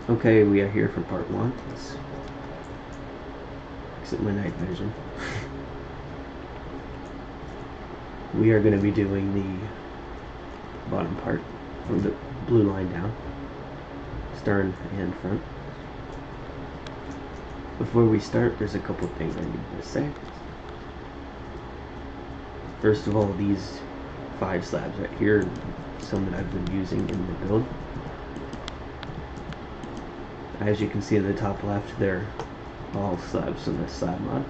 Okay, we are here for part one. Let's exit my night vision. We are going to be doing the bottom part from the blue line down, stern and front. Before we start, there's a couple things I need to say. First of all, these 5 slabs right here, some that I've been using in the build. As you can see in the top left, they're all slabs from this slab mod.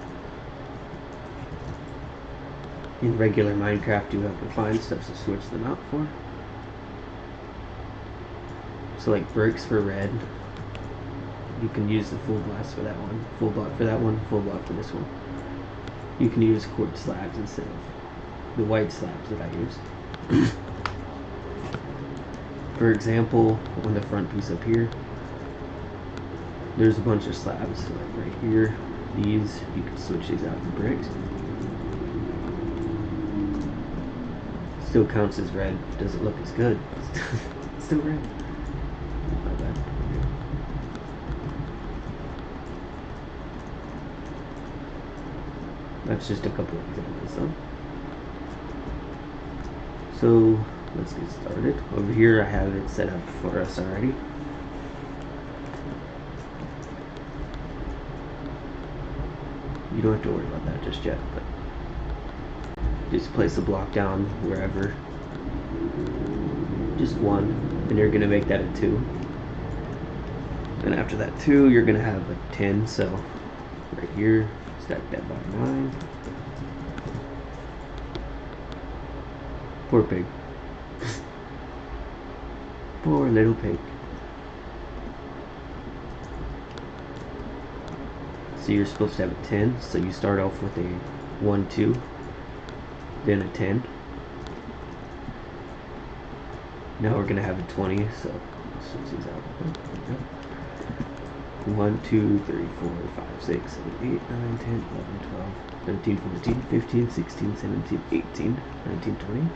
In regular Minecraft, you have to find stuff to switch them out for. So like bricks for red, you can use the full blast for that one, full block for that one, full block for this one. You can use quartz slabs instead of the white slabs that I use. For example, on the front piece up here, there's a bunch of slabs, so like right here, these, you can switch these out for bricks. Still counts as red, doesn't look as good. Still red. Not bad. That's just a couple of examples though. So let's get started. Over here I have it set up for us already. You don't have to worry about that just yet, but just place the block down wherever. Just one, and you're gonna make that a 2. And after that 2, you're gonna have a 10. So right here, stack that by 9. Poor pig. Poor little pig. So you're supposed to have a 10, so you start off with a 1, 2, then a 10. Now we're gonna have a 20, so let's switch these out. 1, 2, 3, 4, 5, 6, 7, 8, 9, 10, 11, 12, 13, 14, 15, 16, 17, 18, 19, 20.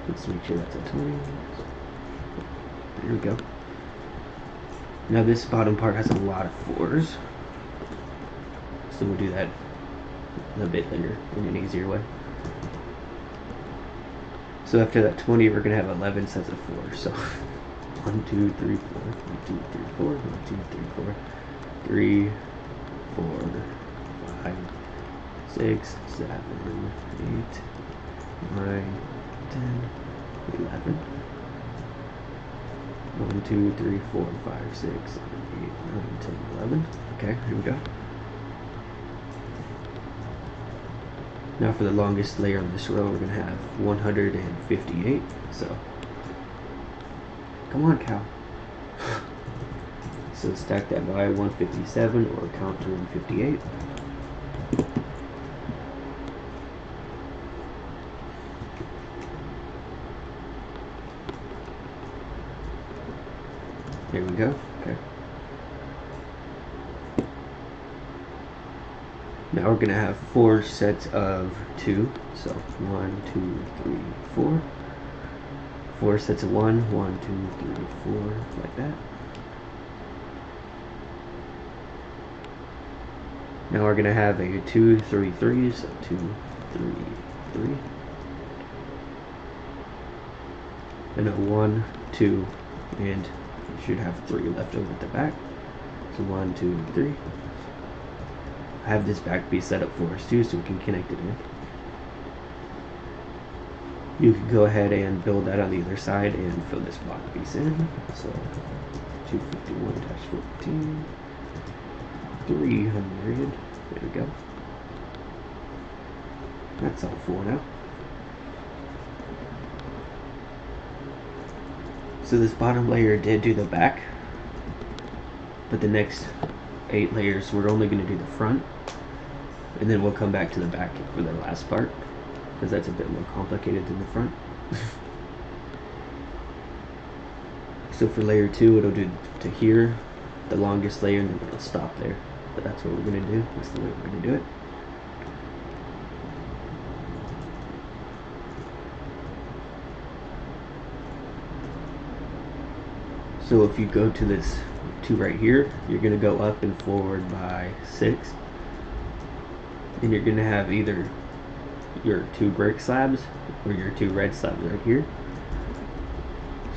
Let's make sure that's a 20. There we go. Now this bottom part has a lot of 4s, so we'll do that a bit later in an easier way. So after that 20, we're going to have 11 sets of 4. So 1, 2, 3, 4, 1, 2, 3, 4, 1, 2, 3, 4, 3, 4, 5, 6, 7, 8, 9, 10, 11. 1, 2, 3, 4, 5, 6, 7, 8, 9, 10, 11. Okay, here we go. Now for the longest layer on this row, we're going to have 158. So, come on, cow. So stack that by 157 or count to 158. There we go. Okay. Now we're going to have 4 sets of 2. So 1, 2, 3, 4. 4 sets of 1. 1, 2, 3, 4. Like that. Now we're going to have a 2, 3, 3. So 2, 3, 3. And a 1, 2, and you should have 3 left over at the back. So 1, 2, 3. I have this back piece set up for us too, so we can connect it in. You can go ahead and build that on the other side and fill this block piece in. So 251-14, 300. There we go. That's all full now. So this bottom layer did do the back, but the next 8 layers we're only going to do the front, and then we'll come back to the back for the last part, because that's a bit more complicated than the front. So for layer 2, it'll do to here, the longest layer, and then it'll stop there. But that's what we're going to do. That's the way we're going to do it. So if you go to this 2 right here, you're going to go up and forward by 6. And you're going to have either your 2 brick slabs or your 2 red slabs right here.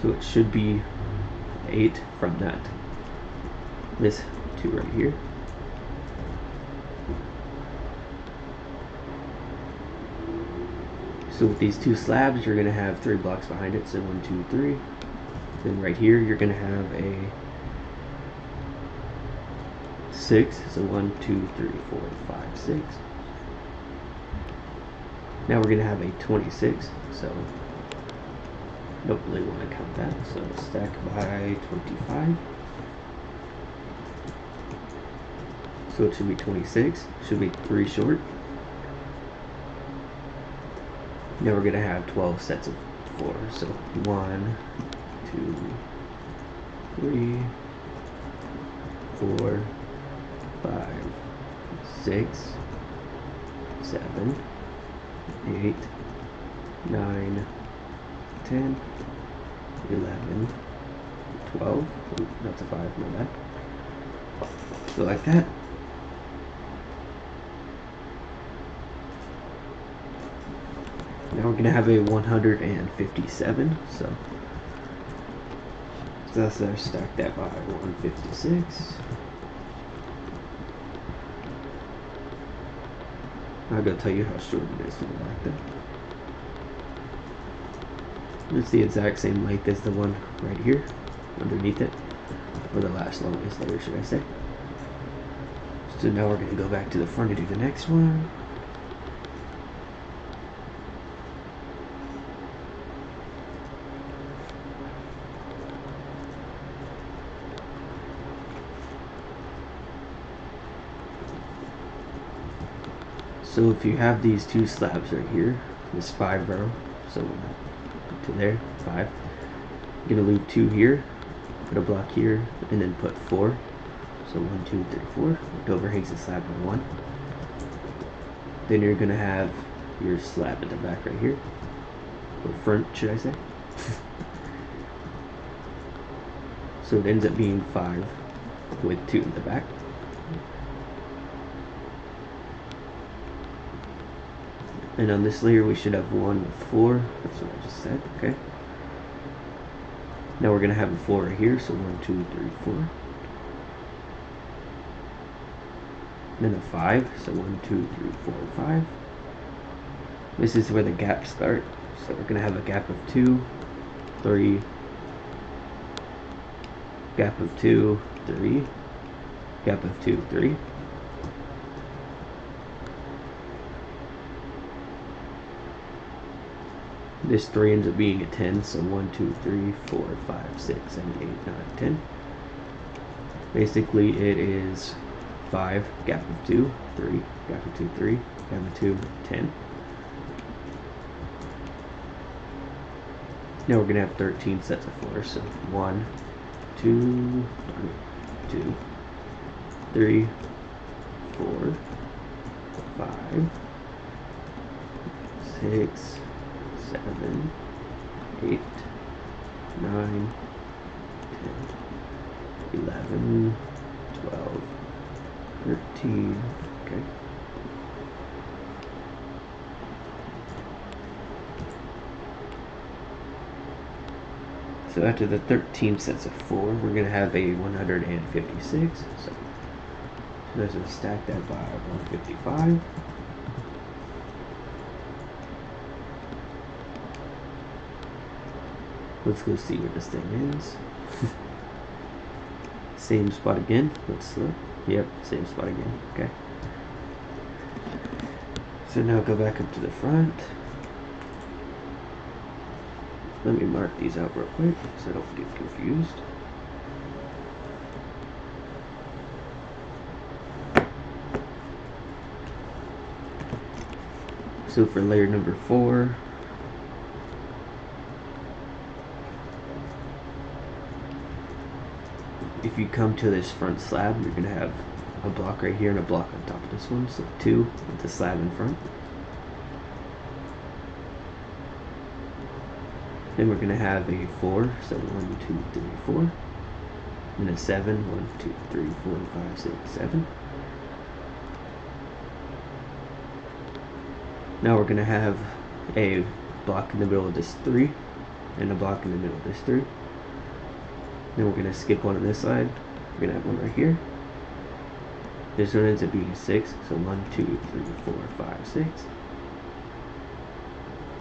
So it should be 8 from that. This 2 right here. So with these 2 slabs, you're going to have 3 blocks behind it. So 1, 2, 3. Then right here, you're going to have a 6. So 1, 2, 3, 4, 5, 6. Now we're going to have a 26. So don't really want to count that. So stack by 25. So it should be 26. Should be 3 short. Now we're going to have 12 sets of 4. So 1, 2, 3, 4, 5, 6, 7, 8, 9, 10, 11, 12. Ooh, that's a 5, my bad. So like that. Now we're going to have a 157, so that's our stack that by 156. I'll go tell you how short it is from the back there. It's the exact same length as the one right here, underneath it, or the last longest layer, should I say. So now we're going to go back to the front and do the next one. So if you have these 2 slabs right here, this 5 row, so to there, 5, you're going to leave 2 here, put a block here, and then put 4. So 1, 2, 3, 4. It overhangs the slab by 1. Then you're going to have your slab at the back right here, or front, should I say. So it ends up being 5 with 2 in the back. And on this layer we should have 1 with 4. That's what I just said, okay. Now we're going to have a 4 right here, so 1, 2, 3, 4. Then a 5, so 1, 2, 3, 4, 5. This is where the gaps start. So we're going to have a gap of 2, 3, gap of 2, 3, gap of 2, 3. This 3 ends up being a 10, so 1, 2, 3, 4, 5, 6, 7, 8, 9, 10. Basically it is 5, gap of 2, 3, gap of 2, 3, gap of 2, 10. Now we're going to have 13 sets of 4, so 1, 2, 3, 4, 5, 6, 7, 8, 9, 10, 11, 12, 13, okay. So after the 13 sets of 4, we're going to have a 156. So there's a stack that by 155. Let's go see where this thing is. Same spot again. Let's look. Yep, same spot again. Okay. So now go back up to the front. Let me mark these out real quick so I don't get confused. So for layer number 4, if you come to this front slab, you're going to have a block right here and a block on top of this one, so 2 with the slab in front. Then we're going to have a 4, so 1, 2, 3, 4. and a 7. 1, 2, 3, 4, 5, 6, 7. Now we're going to have a block in the middle of this 3 and a block in the middle of this 3. Then we're going to skip one on this side. We're going to have one right here. This one ends up being 6, so 1, 2, 3, 4, 5, 6.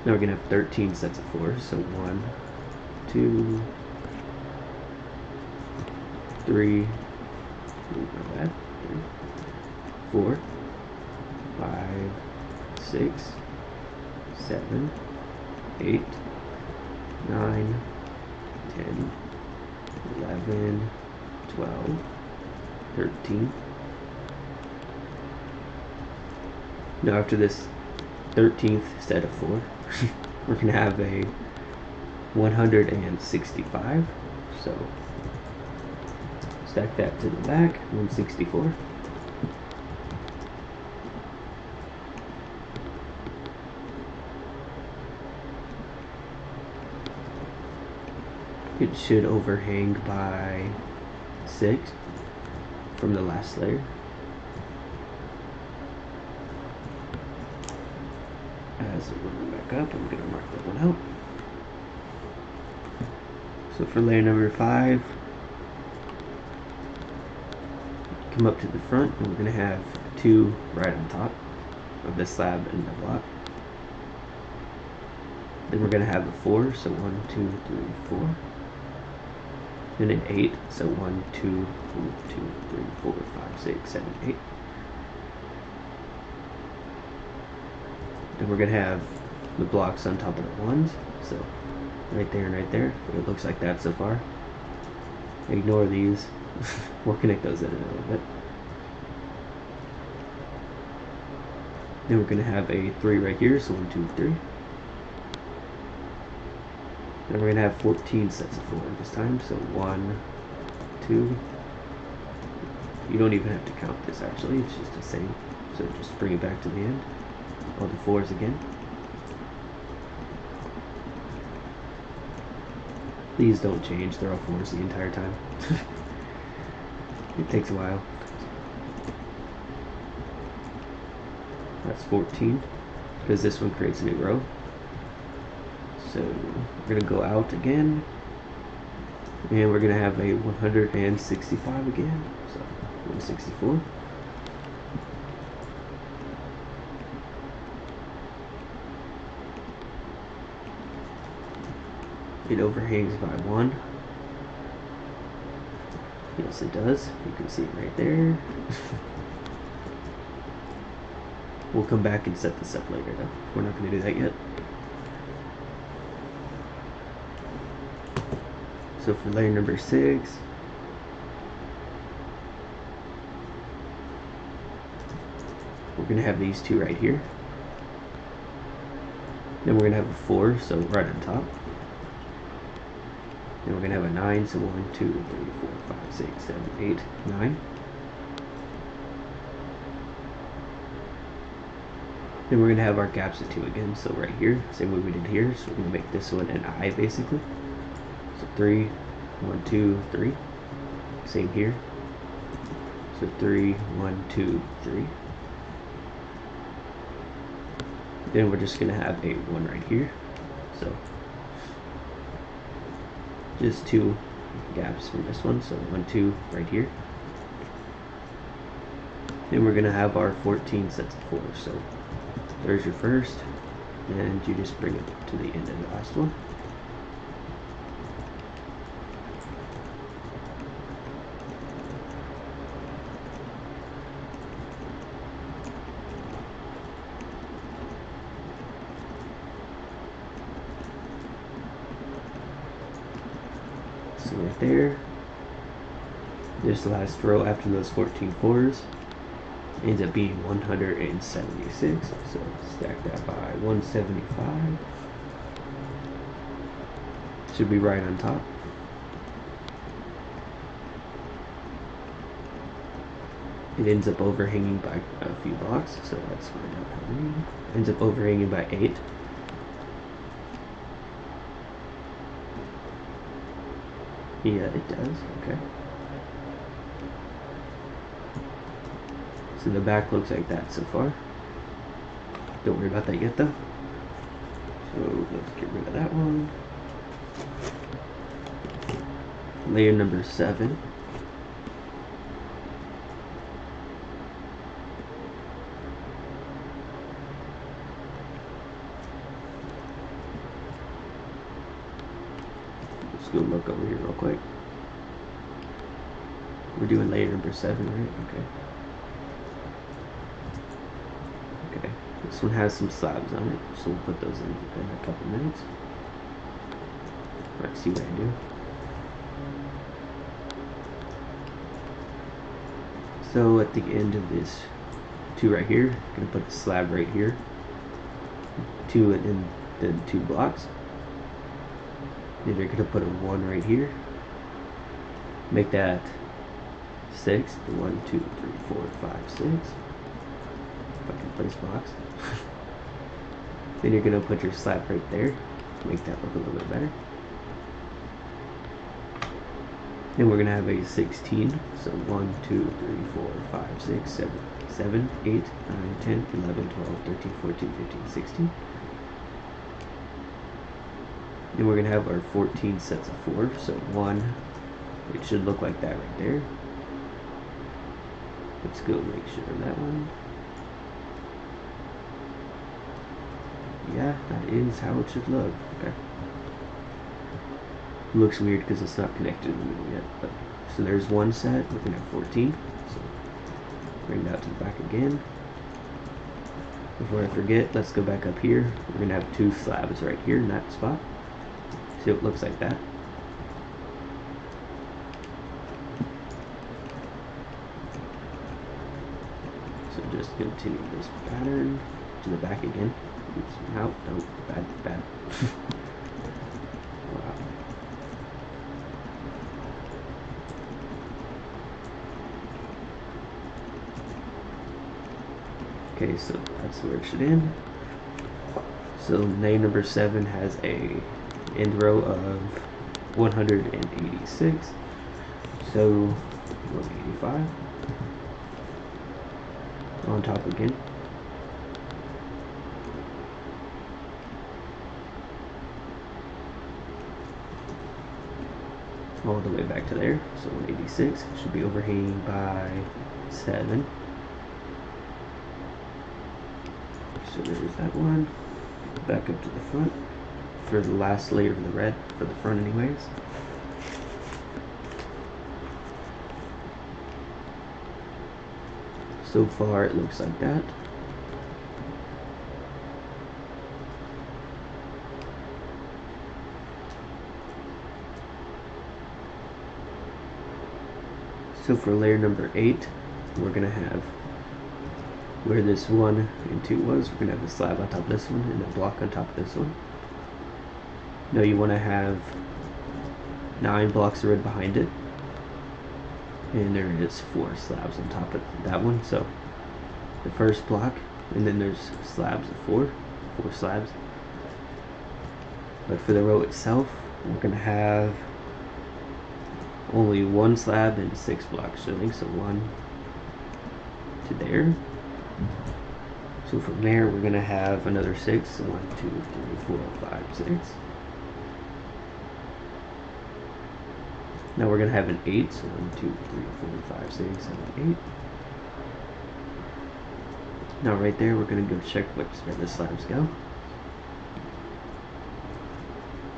Now we're going to have 13 sets of 4s, so 1, 2, 3, 4, 5, 6, 7, 8, 9, 10, 11, 12, 13. Now after this 13th set of 4, we're going to have a 165. So stack that to the back, 164. It should overhang by 6 from the last layer. As it runs back up, I'm going to mark that one out. So for layer number 5, come up to the front, and we're going to have 2 right on top of the slab and the block. Then we're going to have a 4, so 1, 2, 3, 4. Then an 8, so 1, 2, 2, 3, 4, 5, 6, 7, 8. Then we're going to have the blocks on top of the 1s, so right there and right there. It looks like that so far. Ignore these. We'll connect those in a little bit. Then we're going to have a 3 right here, so 1, 2, 3. Then we're going to have 14 sets of 4 this time, so 1, 2. You don't even have to count this actually, it's just the same. So just bring it back to the end. All the 4s again. These don't change, they're all 4s the entire time. It takes a while. That's 14, because this one creates a new row. So we're going to go out again, and we're going to have a 165 again, so 164. It overhangs by 1. Yes, it does. You can see it right there. We'll come back and set this up later, though. We're not going to do that yet. So for layer number 6, we're going to have these 2 right here. Then we're going to have a 4, so right on top. Then we're going to have a 9, so 1, 2, 3, 4, 5, 6, 7, 8, 9. Then we're going to have our gaps of 2 again, so right here, same way we did here, so we're going to make this one an I basically. So 3, 1, 2, 3. Same here. So 3, 1, 2, 3. Then we're just going to have a 1 right here. So just 2 gaps from this one, so 1, 2 right here. Then we're going to have our 14 sets of 4. So there's your first, and you just bring it to the end of the last one. So right there, this last row after those 14 4s ends up being 176. So stack that by 175. Should be right on top. It ends up overhanging by a few blocks, so let's find out how many. Ends up overhanging by 8. Yeah, it does. Okay. So the back looks like that so far. Don't worry about that yet though. So let's get rid of that one. Layer number 7. Let's go look over here real quick. We're doing layer number 7, right? Okay. This one has some slabs on it, so we'll put those in a couple minutes. Alright, see what I do. So at the end of this 2 right here, I'm gonna put a slab right here. 2 and then 2 blocks. Then you're gonna put a 1 right here. Make that 6. 1, 2, 3, 4, 5, 6. If I can place blocks. Then you're gonna put your slab right there. Make that look a little bit better. Then we're gonna have a 16. So 1, 2, 3, 4, 5, 6, 7, 8, 9, 10, 11, 12, 13, 14, 15, 16. Then we're gonna have our 14 sets of 4. So 1. It should look like that right there. Let's go make sure of that one. Yeah, that is how it should look. Okay. Looks weird because it's not connected in the middle yet. But, so there's 1 set. We're gonna have 14. So bring that to the back again. Before I forget, let's go back up here. We're gonna have 2 slabs right here in that spot. See, it looks like that. So just continue this pattern to the back again. Oops, no, bad. Wow. Okay, so that's where it should end. So layer number 7 has a end row of 186. So 185. On top again. All the way back to there. So 186 should be overhanging by 7. So there's that one. Back up to the front for the last layer of the red for the front anyways. So far it looks like that. So for layer number 8, we're gonna have where this 1 and 2 was, we're gonna have a slab on top of this one and a block on top of this one. Now you wanna have 9 blocks of red behind it. And there is 4 slabs on top of that one. So the first block, and then there's slabs of 4 slabs. But for the row itself, we're gonna have only 1 slab and 6 blocks. So I think so 1 to there. So from there, we're gonna have another 6. So 1, 2, 3, 4, 5, 6. Now we're gonna have an 8. So 1, 2, 3, 4, 5, 6, 7, 8. Now right there, we're gonna go check where the slabs go.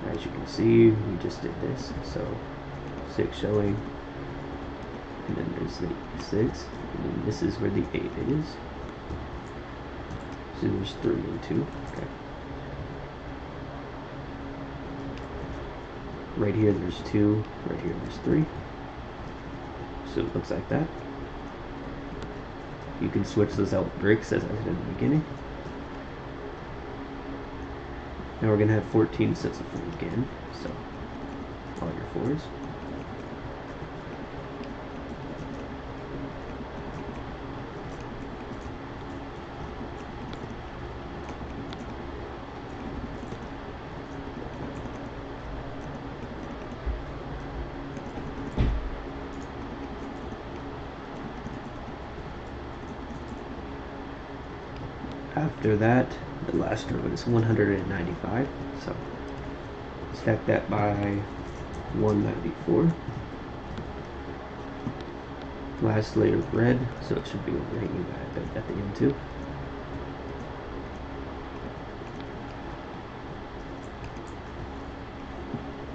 As you can see, we just did this. So 6 showing, and then there's the 6, and then this is where the 8 is. So there's 3 and 2. Okay. Right here there's 2. Right here there's 3. So it looks like that. You can switch those out with bricks as I said in the beginning. Now we're gonna have 14 sets of 4 again. So all your 4s. after that, the last row is 195. So stack that by 194. Last layer of red, so it should be overhanging at the end too.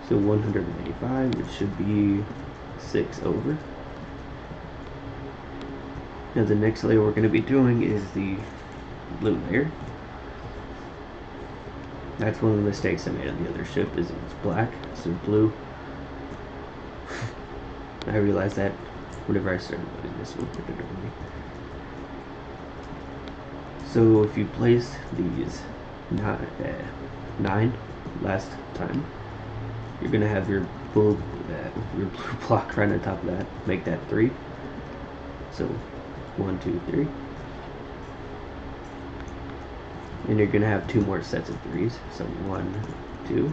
So 185, it should be 6 over. Now the next layer we're going to be doing is the blue layer. That's one of the mistakes I made on the other ship, is it was black instead of blue. I realized that whenever I started loading this one particularly. So if you place these 9 last time, you're going to have your blue block right on top of that, make that 3. So 1, 2, 3. And you're going to have 2 more sets of 3s, so 1, 2.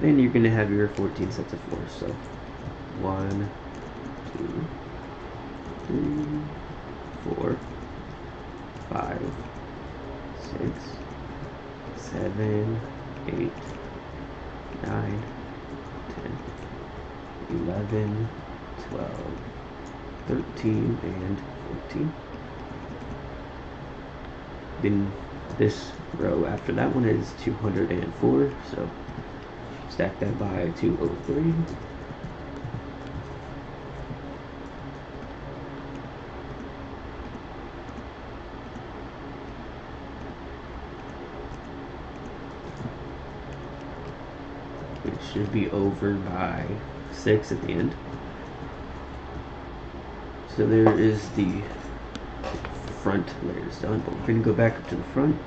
Then you're going to have your 14 sets of 4s, so 1, 2, 3, 4, 5, 6, 7, 8, 9, 10, 11, 12, 13, and 14. Then this row after that one is 204, so stack that by 203. It should be over by 6 at the end. So there is the front layers done, but we're going to go back up to the front.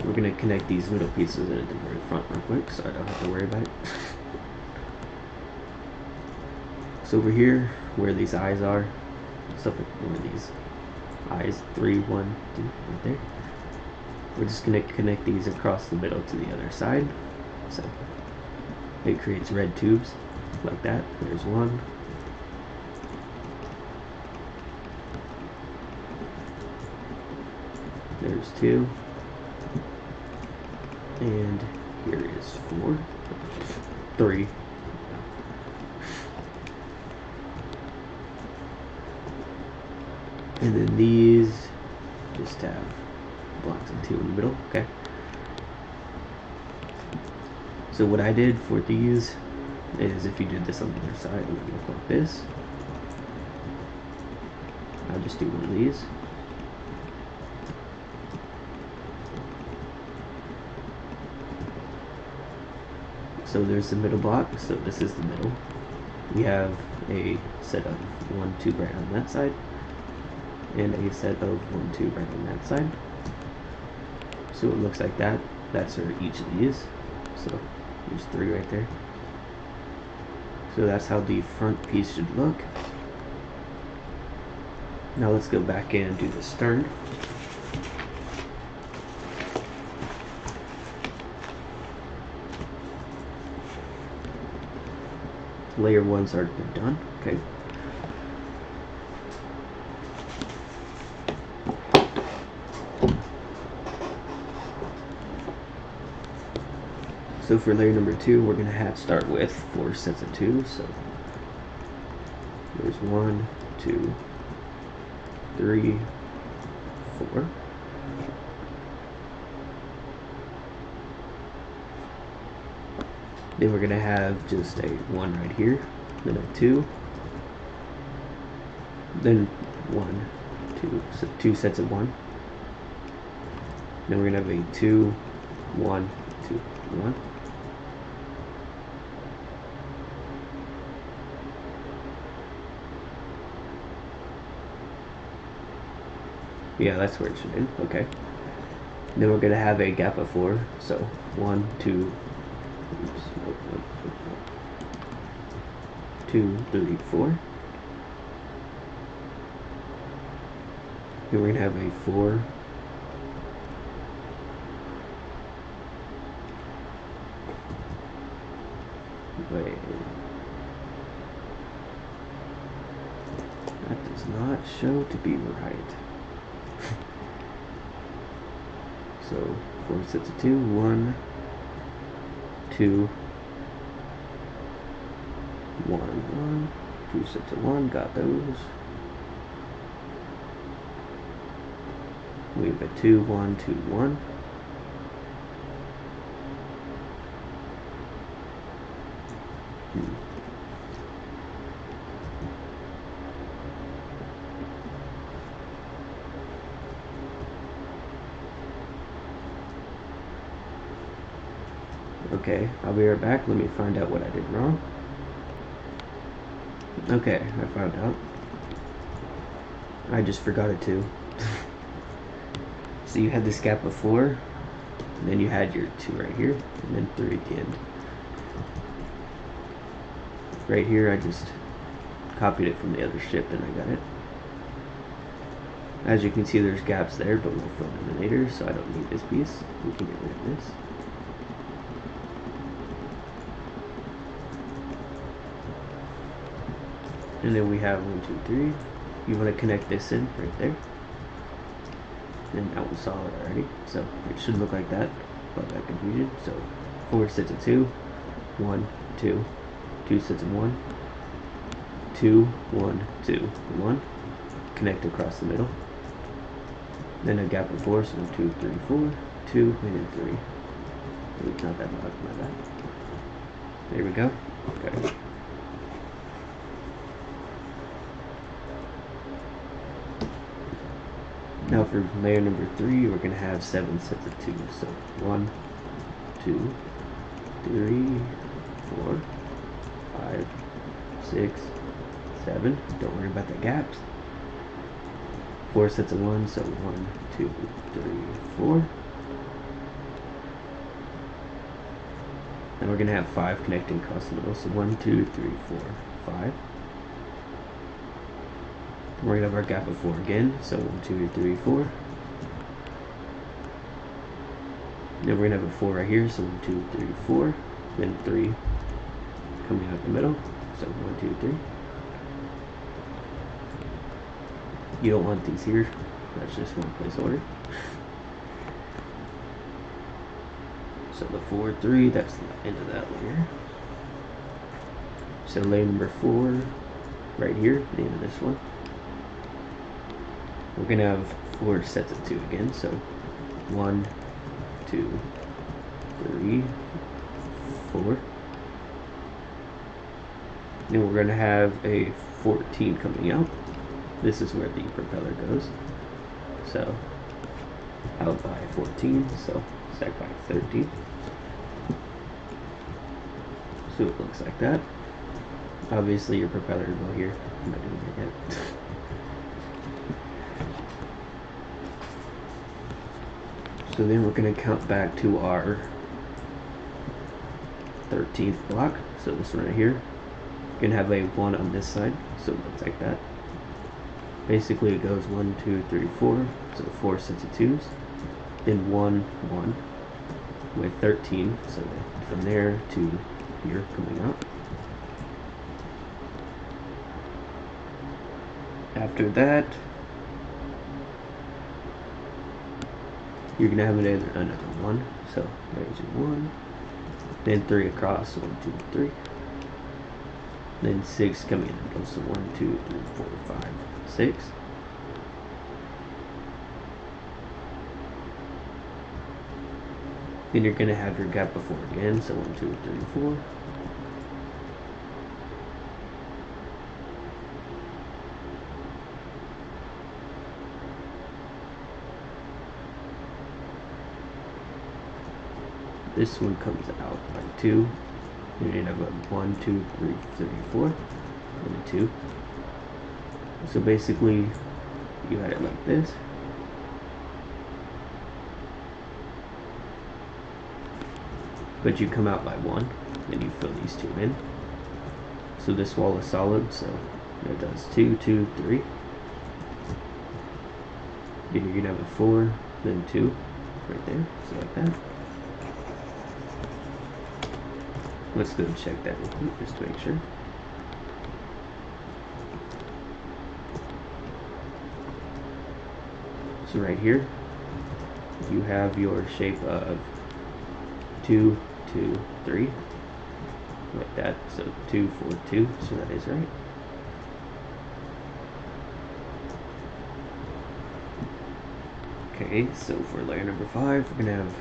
We're going to connect these middle pieces into the very front real quick so I don't have to worry about it. So over here, where these eyes are, stuff like one of these eyes, 3, 1, 2, right there. We're just going to connect these across the middle to the other side. So it creates red tubes like that. There's one. There's 2. And here is 4. 3. And then these just have blocks of 2 in the middle. Okay. So what I did for these is, if you did this on the other side, it would look like this. I'll just do one of these. So there's the middle block, so this is the middle. We have a set of 1, 2 bright on that side, and a set of 1, 2 bright on that side. So it looks like that. That's for each of these. So there's 3 right there. So that's how the front piece should look. Now let's go back in and do the stern. Layer 1's already been done. Okay. So for layer number 2, we're going to start with 4 sets of 2. So there's 1, 2, 3, 4. Then we're going to have just a 1 right here, then a 2, then 1, 2, so 2 sets of 1. Then we're going to have a 2, 1, 2, 1. Yeah, that's where it should end. Okay. Then we're going to have a gap of 4, so 1, 2, 2, 3, 4. Then we're going to have a 4, wait, that does not show to be right. So 4 sets of 2, 1, 2, 1, 1, 2 sets of 1, got those. We have a 2, 1, 2, 1. Okay, I'll be right back. Let me find out what I did wrong. Okay, I found out. I just forgot it too. So you had this gap of 4, and then you had your 2 right here, and then 3 at the end. Right here, I just copied it from the other ship and I got it. As you can see, there's gaps there, but we'll fill them in later, so I don't need this piece. We can get rid of this. And then we have 1, 2, 3. You want to connect this in right there. And that was solid already, so it should look like that, but that confusion. So 4 sets of 2, 1, 2, 2 sets of 1, 2, 1, 2, 1. Connect across the middle. Then a gap of 4, so 1, 2, 3, 4, 2, and then 3. Oops, not that much, my bad. There we go. Okay. Now for layer number 3, we're going to have 7 sets of 2. So 1, 2, 3, 4, 5, 6, 7. Don't worry about the gaps. 4 sets of 1, so 1, 2, 3, 4. And we're going to have 5 connecting across the middle. So 1, 2, 3, 4, 5. We're going to have our gap of 4 again, so 1, 2, 3, 4. Then we're going to have a 4 right here, so 1, 2, 3, 4. Then 3 coming out the middle, so 1, 2, 3. You don't want these here, that's just one place order. So the 4, 3, that's the end of that layer. So layer number 4, right here, the end of this one. We're going to have 4 sets of 2 again, so 1, 2, 3, 4. Then we're going to have a 14 coming out. This is where the propeller goes. So out by 14, so stack by 13. So it looks like that. Obviously your propeller will go here. I'm not doing it yet. So then we're going to count back to our 13th block. So this one right here. We're going to have a 1 on this side. So it looks like that. Basically it goes 1, 2, 3, 4. So 4 sets of 2s. Then 1, 1. With 13. So from there to here coming out. After that, you're going to have another 1, so there's your 1, then 3 across, 1, 2, 3, then 6 coming in, goes to 1, 2, 3, 4, 5, 6, then you're going to have your gap before again, so 1, 2, 3, 4, this one comes out by 2. You're going to have a 1, 2, 3, 4, and a 2. So basically, you had it like this. But you come out by 1, then you fill these 2 in. So this wall is solid, so it does 2, 2, 3. Then you're going to have a 4, then 2, right there, so like that. Let's go and check that real quick just to make sure. So right here, you have your shape of 2, 2, 3, like that. So 2, 4, 2. So that is right. Okay, so for layer number 5, we're gonna have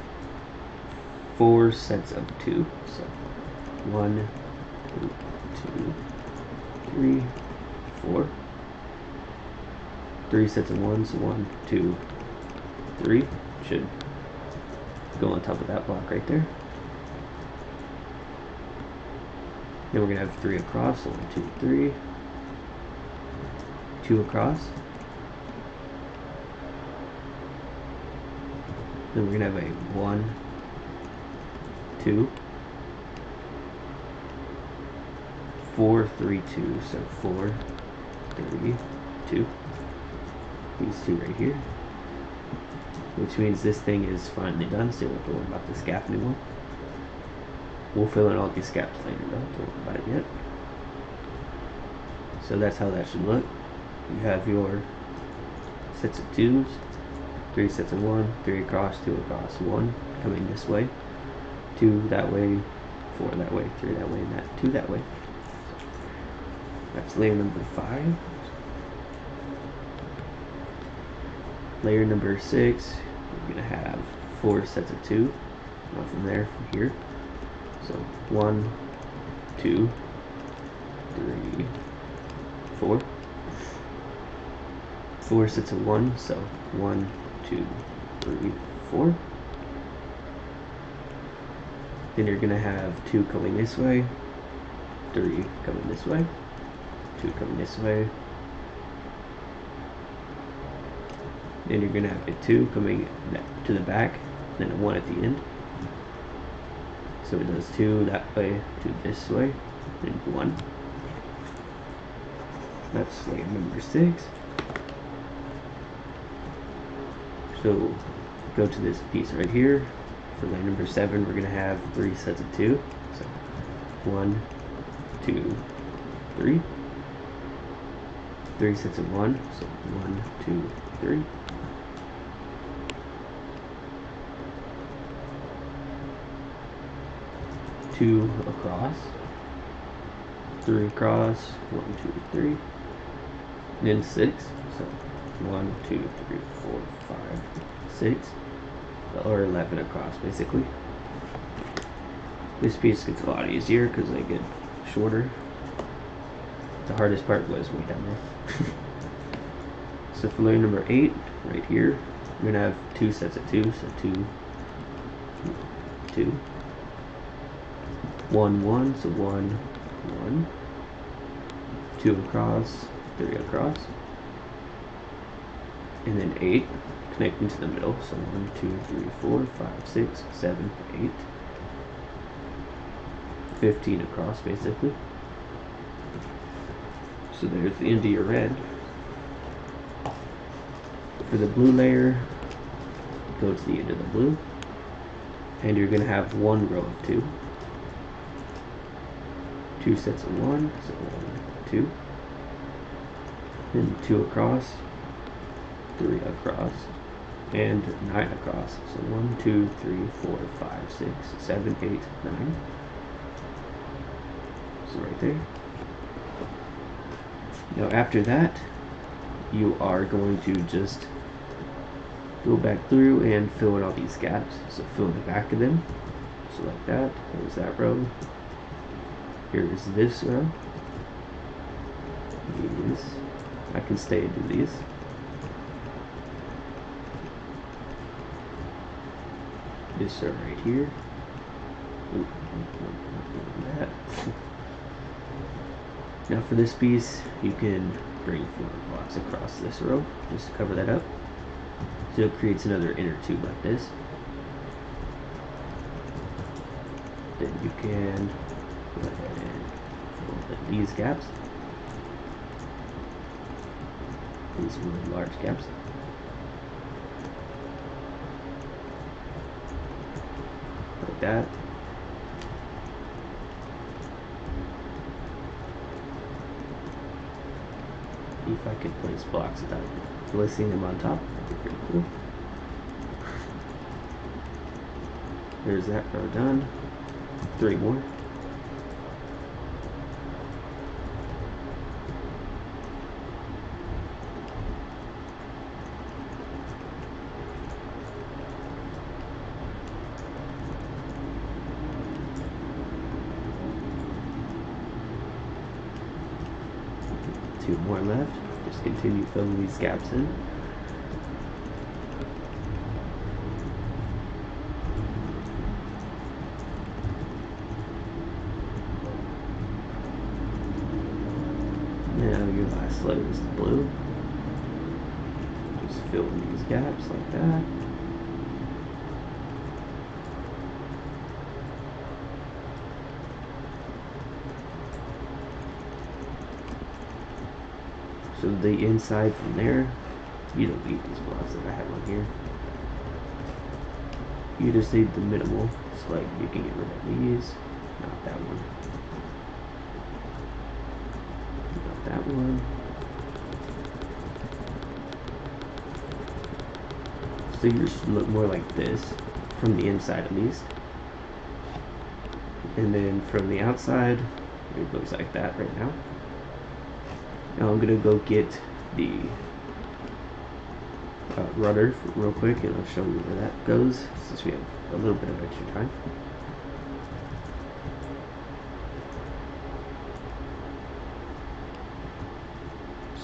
4 sets of 2. So 1, 2, 2, 3, 4. 3 sets of 1, so 1, 2, 3 should go on top of that block right there. Then we're gonna have 3 across, so 1, 2, 3. 2 across. Then we're gonna have a 1, 2, 4, 3, 2. So 4, 3, 2. These 2 right here. Which means this thing is finally done, so you don't have to worry about this gap anymore. We'll fill in all these gaps later though, don't worry about it yet. So that's how that should look. You have your sets of 2s, 3 sets of 1, 3 across, 2 across, 1 coming this way, 2 that way, 4 that way, 3 that way, and that 2 that way. That's layer number 5. Layer number 6, we're gonna have 4 sets of 2, not from there, from here. So 1, 2, 3, 4. 4 sets of 1, so 1, 2, 3, 4. Then you're gonna have 2 coming this way, 3 coming this way, 2 coming this way. Then you're gonna have a 2 coming to the back, then a 1 at the end. So it does 2 that way, 2 this way, and 1. That's layer number 6. So go to this piece right here. For layer number 7, we're gonna have 3 sets of 2. So 1, 2, 3. 3 sets of 1. So 1, 2, 3. 2 across, 3 across, 1, 2, 3, and then 6. So 1, 2, 3, 4, 5, 6, or 11 across basically. This piece gets a lot easier because they get shorter. The hardest part was way down there. So for layer number 8, right here, we're gonna have 2 sets of 2, so 2, 2. 1, 1, so 1, 1, 2 across, 3 across, and then 8 connecting to the middle, so 1, 2, 3, 4, 5, 6, 7, 8, 15 across basically. So there's the end of your red. For the blue layer, go to the end of the blue, and you're going to have 1 row of 2. 2 sets of 1, so 1, 2, then 2 across, 3 across, and 9 across. So 1, 2, 3, 4, 5, 6, 7, 8, 9. So right there. Now after that, you are going to just go back through and fill in all these gaps. So fill in the back of them. So like that. There's that row. Here is this row. These. I can stay and do these. This row right here. Ooh, that. Now for this piece, you can bring 4 blocks across this row just to cover that up. So it creates another inner tube like this. Then you can go ahead and fill in these gaps. These really large gaps. Like that. if I could place blocks without placing them on top. That'd be pretty cool. There's that row done. 3 more. Two more left. Just continue filling these gaps in. Now your last layer is the blue. Just fill in these gaps like that. So the inside from there, you don't need these blocks that I have on here. You just need the minimal, so like you can get rid of these. Not that one. Not that one. So yours should look more like this from the inside at least. And then from the outside, it looks like that right now. Now I'm gonna go get the rudder real quick, and I'll show you where that goes since we have a little bit of extra time.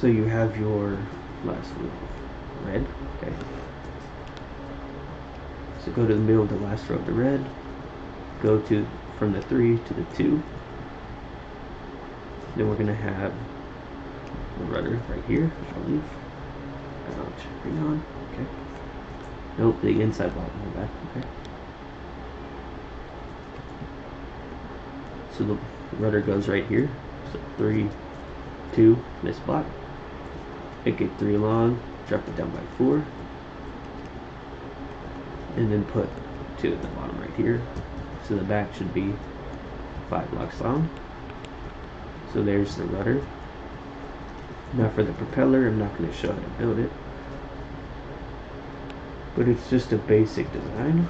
So you have your last row of red, okay. So go to the middle of the last row of the red, go to from the 3 to the 2. Then we're gonna have the rudder right here, I believe. Ouch, hang on, okay. Nope, the inside block, my bad, okay. So the rudder goes right here. So 3, 2, this block. Make it 3 long, drop it down by 4. And then put 2 at the bottom right here. So the back should be 5 blocks long. So there's the rudder. Now for the propeller, I'm not going to show how to build it, but it's just a basic design.